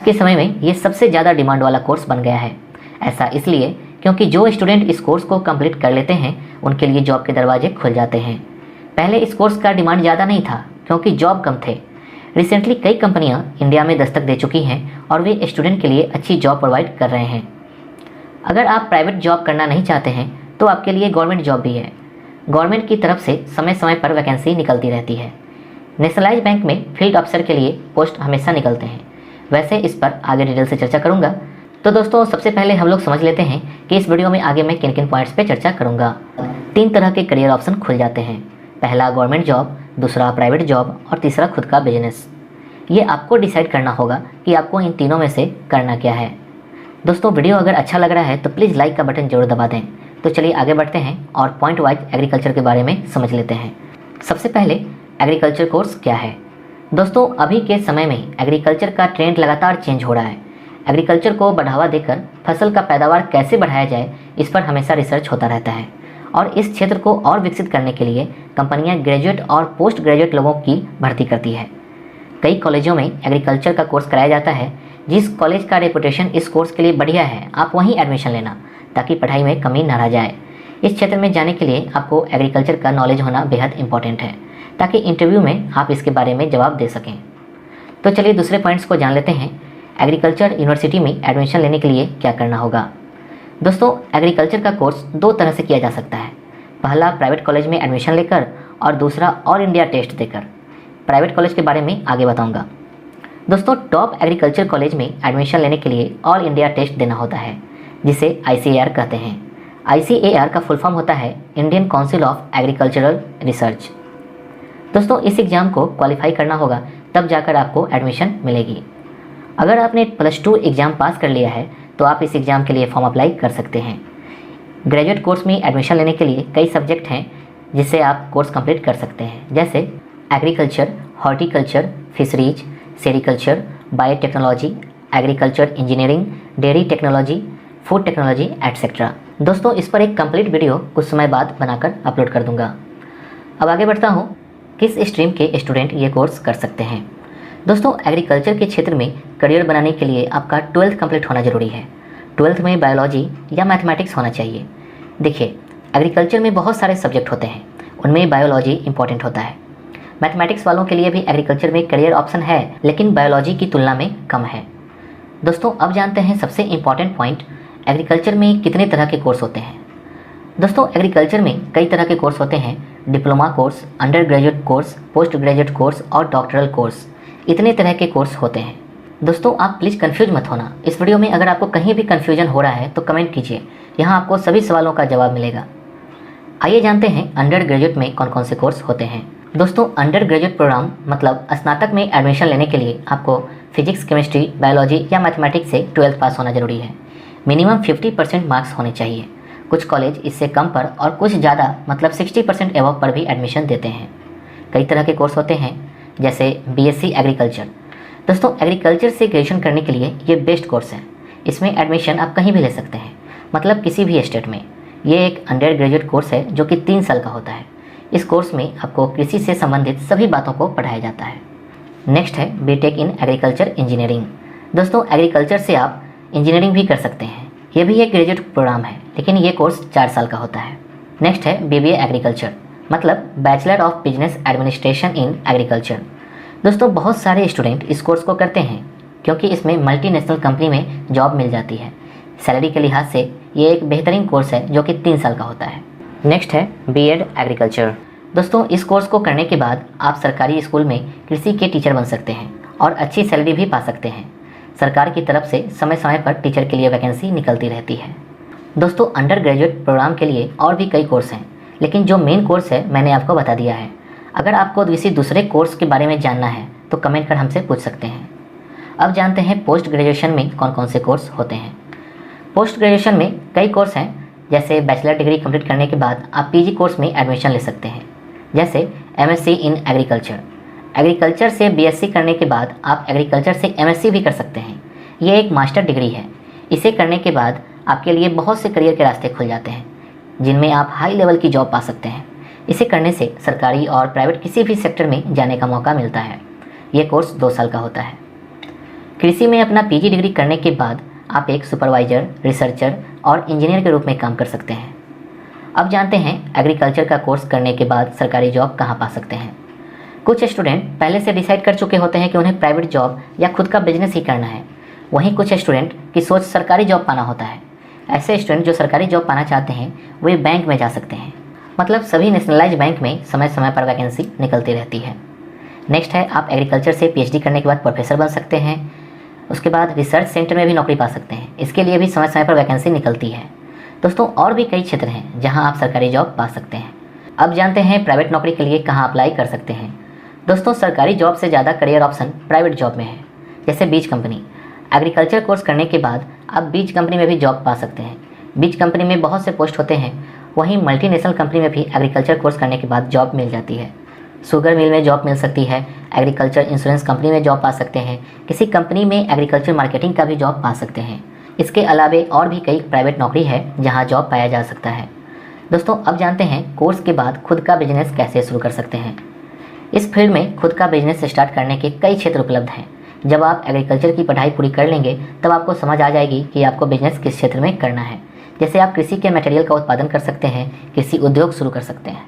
के समय में ये सबसे ज़्यादा डिमांड वाला कोर्स बन गया है। ऐसा इसलिए क्योंकि जो स्टूडेंट इस कोर्स को कंप्लीट कर लेते हैं उनके लिए जॉब के दरवाजे खुल जाते हैं। पहले इस कोर्स का डिमांड ज़्यादा नहीं था क्योंकि जॉब कम थे। रिसेंटली कई कंपनियां इंडिया में दस्तक दे चुकी हैं और वे स्टूडेंट के लिए अच्छी जॉब प्रोवाइड कर रहे हैं। अगर आप प्राइवेट जॉब करना नहीं चाहते हैं तो आपके लिए गवर्नमेंट जॉब भी है। गवर्नमेंट की तरफ से समय समय पर वैकेंसी निकलती रहती है। नेशनलाइज बैंक में फील्ड अफसर के लिए पोस्ट हमेशा निकलते हैं। वैसे इस पर आगे डिटेल से चर्चा करूंगा। तो दोस्तों सबसे पहले हम लोग समझ लेते हैं कि इस वीडियो में आगे मैं किन किन पॉइंट्स पे चर्चा करूंगा। 3 तरह के करियर ऑप्शन खुल जाते हैं। पहला गवर्नमेंट जॉब, दूसरा प्राइवेट जॉब और तीसरा खुद का बिजनेस। ये आपको डिसाइड करना होगा कि आपको इन तीनों में से करना क्या है। दोस्तों वीडियो अगर अच्छा लग रहा है तो प्लीज़ लाइक का बटन जरूर दबा दें। तो चलिए आगे बढ़ते हैं और पॉइंट वाइज एग्रीकल्चर के बारे में समझ लेते हैं। सबसे पहले एग्रीकल्चर कोर्स क्या है। दोस्तों अभी के समय में एग्रीकल्चर का ट्रेंड लगातार चेंज हो रहा है। एग्रीकल्चर को बढ़ावा देकर फसल का पैदावार कैसे बढ़ाया जाए इस पर हमेशा रिसर्च होता रहता है और इस क्षेत्र को और विकसित करने के लिए कंपनियां ग्रेजुएट और पोस्ट ग्रेजुएट लोगों की भर्ती करती है। कई कॉलेजों में एग्रीकल्चर का कोर्स कराया जाता है। जिस कॉलेज का रेपुटेशन इस कोर्स के लिए बढ़िया है आप वहीं एडमिशन लेना ताकि पढ़ाई में कमी न रह जाए। इस क्षेत्र में जाने के लिए आपको एग्रीकल्चर का नॉलेज होना बेहद इंपॉर्टेंट है ताकि इंटरव्यू में आप इसके बारे में जवाब दे सकें। तो चलिए दूसरे पॉइंट्स को जान लेते हैं। एग्रीकल्चर यूनिवर्सिटी में एडमिशन लेने के लिए क्या करना होगा। दोस्तों एग्रीकल्चर का कोर्स 2 तरह से किया जा सकता है। पहला प्राइवेट कॉलेज में एडमिशन लेकर और दूसरा ऑल इंडिया टेस्ट देकर। प्राइवेट कॉलेज के बारे में आगे बताऊंगा। दोस्तों टॉप एग्रीकल्चर कॉलेज में एडमिशन लेने के लिए ऑल इंडिया टेस्ट देना होता है जिसे ICAR कहते हैं। ICAR का फुल फॉर्म होता है Indian council of agricultural research. दोस्तों इस एग्ज़ाम को क्वालिफाई करना होगा तब जाकर आपको एडमिशन मिलेगी। अगर आपने +2 एग्ज़ाम पास कर लिया है तो आप इस एग्ज़ाम के लिए फॉर्म अप्लाई कर सकते हैं। ग्रेजुएट कोर्स में एडमिशन लेने के लिए कई सब्जेक्ट हैं जिससे आप कोर्स कंप्लीट कर सकते हैं, जैसे agriculture, horticulture, fisheries, sericulture, biotechnology, agriculture engineering, dairy technology, food technology etcetera. दोस्तों इस पर एक कंप्लीट वीडियो कुछ समय बाद बनाकर अपलोड कर दूंगा। अब आगे बढ़ता हूँ, किस स्ट्रीम के स्टूडेंट ये कोर्स कर सकते हैं। दोस्तों एग्रीकल्चर के क्षेत्र में करियर बनाने के लिए आपका 12th कंप्लीट होना ज़रूरी है। 12th में बायोलॉजी या मैथमेटिक्स होना चाहिए। देखिए एग्रीकल्चर में बहुत सारे सब्जेक्ट होते हैं, उनमें बायोलॉजी इंपॉर्टेंट होता है। मैथमेटिक्स वालों के लिए भी एग्रीकल्चर में करियर ऑप्शन है लेकिन बायोलॉजी की तुलना में कम है। दोस्तों अब जानते हैं सबसे इम्पॉर्टेंट पॉइंट, एग्रीकल्चर में कितने तरह के कोर्स होते हैं। दोस्तों एग्रीकल्चर में कई तरह के कोर्स होते हैं। Diploma course, under graduate course, post graduate course और डॉक्टरल कोर्स, इतने तरह के कोर्स होते हैं। दोस्तों आप प्लीज़ कंफ्यूज मत होना। इस वीडियो में अगर आपको कहीं भी कंफ्यूजन हो रहा है तो कमेंट कीजिए, यहाँ आपको सभी सवालों का जवाब मिलेगा। आइए जानते हैं अंडर ग्रेजुएट में कौन कौन से कोर्स होते हैं। दोस्तों अंडर ग्रेजुएट प्रोग्राम मतलब स्नातक में एडमिशन लेने के लिए आपको फिजिक्स, केमिस्ट्री, बायोलॉजी या मैथमेटिक्स से 12th पास होना जरूरी है। मिनिमम 50% मार्क्स होने चाहिए। कुछ कॉलेज इससे कम पर और कुछ ज़्यादा मतलब 60% एबव पर भी एडमिशन देते हैं। कई तरह के कोर्स होते हैं जैसे BSc एग्रीकल्चर। दोस्तों एग्रीकल्चर से ग्रेजुएशन करने के लिए ये बेस्ट कोर्स है। इसमें एडमिशन आप कहीं भी ले सकते हैं, मतलब किसी भी स्टेट में। ये एक अंडर ग्रेजुएट कोर्स है जो कि 3 साल का होता है। इस कोर्स में आपको कृषि से संबंधित सभी बातों को पढ़ाया जाता है। नेक्स्ट है BTech इन एग्रीकल्चर इंजीनियरिंग। दोस्तों एग्रीकल्चर से आप इंजीनियरिंग भी कर सकते हैं। ये भी एक ग्रेजुएट प्रोग्राम है लेकिन ये कोर्स 4 साल का होता है। नेक्स्ट है BBA एग्रीकल्चर मतलब bachelor of business administration in agriculture. दोस्तों बहुत सारे स्टूडेंट इस कोर्स को करते हैं क्योंकि इसमें मल्टीनेशनल कंपनी में जॉब मिल जाती है। सैलरी के लिहाज से ये एक बेहतरीन कोर्स है जो कि 3 साल का होता है। नेक्स्ट है B.Ed एग्रीकल्चर। दोस्तों इस कोर्स को करने के बाद आप सरकारी स्कूल में कृषि के टीचर बन सकते हैं और अच्छी सैलरी भी पा सकते हैं। सरकार की तरफ से समय समय पर टीचर के लिए वैकेंसी निकलती रहती है। दोस्तों अंडर ग्रेजुएट प्रोग्राम के लिए और भी कई कोर्स हैं लेकिन जो मेन कोर्स है मैंने आपको बता दिया है। अगर आपको किसी दूसरे कोर्स के बारे में जानना है तो कमेंट कर हमसे पूछ सकते हैं। अब जानते हैं पोस्ट ग्रेजुएशन में कौन कौन से कोर्स होते हैं। पोस्ट ग्रेजुएशन में कई कोर्स हैं, जैसे बैचलर डिग्री कंप्लीट करने के बाद आप PG कोर्स में एडमिशन ले सकते हैं, जैसे MSc इन एग्रीकल्चर। एग्रीकल्चर से BSc करने के बाद आप एग्रीकल्चर से MSc भी कर सकते हैं। ये एक मास्टर डिग्री है। इसे करने के बाद आपके लिए बहुत से करियर के रास्ते खुल जाते हैं जिनमें आप हाई लेवल की जॉब पा सकते हैं। इसे करने से सरकारी और प्राइवेट किसी भी सेक्टर में जाने का मौका मिलता है। ये कोर्स 2 साल का होता है। कृषि में अपना पीजी डिग्री करने के बाद आप एक सुपरवाइजर, रिसर्चर और इंजीनियर के रूप में काम कर सकते हैं। अब जानते हैं एग्रीकल्चर का कोर्स करने के बाद सरकारी जॉब कहाँ पा सकते हैं। कुछ स्टूडेंट पहले से डिसाइड कर चुके होते हैं कि उन्हें प्राइवेट जॉब या खुद का बिजनेस ही करना है। वहीं कुछ स्टूडेंट की सोच सरकारी जॉब पाना होता है। ऐसे स्टूडेंट जो सरकारी जॉब पाना चाहते हैं वे बैंक में जा सकते हैं। मतलब सभी नेशनलाइज्ड बैंक में समय समय पर वैकेंसी निकलती रहती है। नेक्स्ट है, आप एग्रीकल्चर से पीएचडी करने के बाद प्रोफेसर बन सकते हैं। उसके बाद रिसर्च सेंटर में भी नौकरी पा सकते हैं। इसके लिए भी समय समय पर वैकेंसी निकलती है। दोस्तों और भी कई क्षेत्र हैं जहां आप सरकारी जॉब पा सकते हैं। अब जानते हैं प्राइवेट नौकरी के लिए कहां अप्लाई कर सकते हैं। दोस्तों सरकारी जॉब से ज़्यादा करियर ऑप्शन प्राइवेट जॉब में है, जैसे बीज कंपनी। एग्रीकल्चर कोर्स करने के बाद आप बीज कंपनी में भी जॉब पा सकते हैं। बीज कंपनी में बहुत से पोस्ट होते हैं। वहीं मल्टीनेशनल कंपनी में भी एग्रीकल्चर कोर्स करने के बाद जॉब मिल जाती है। शुगर मिल में जॉब मिल सकती है। एग्रीकल्चर इंश्योरेंस कंपनी में जॉब पा सकते हैं। किसी कंपनी में एग्रीकल्चर मार्केटिंग का भी जॉब पा सकते हैं। इसके अलावे और भी कई प्राइवेट नौकरी है जहां जॉब पाया जा सकता है। दोस्तों अब जानते हैं कोर्स के बाद खुद का बिजनेस कैसे शुरू कर सकते हैं। इस फील्ड में खुद का बिजनेस स्टार्ट करने के कई क्षेत्र उपलब्ध हैं। जब आप एग्रीकल्चर की पढ़ाई पूरी कर लेंगे तब आपको समझ आ जाएगी कि आपको बिजनेस किस क्षेत्र में करना है। जैसे आप कृषि के मटेरियल का उत्पादन कर सकते हैं, कृषि उद्योग शुरू कर सकते हैं।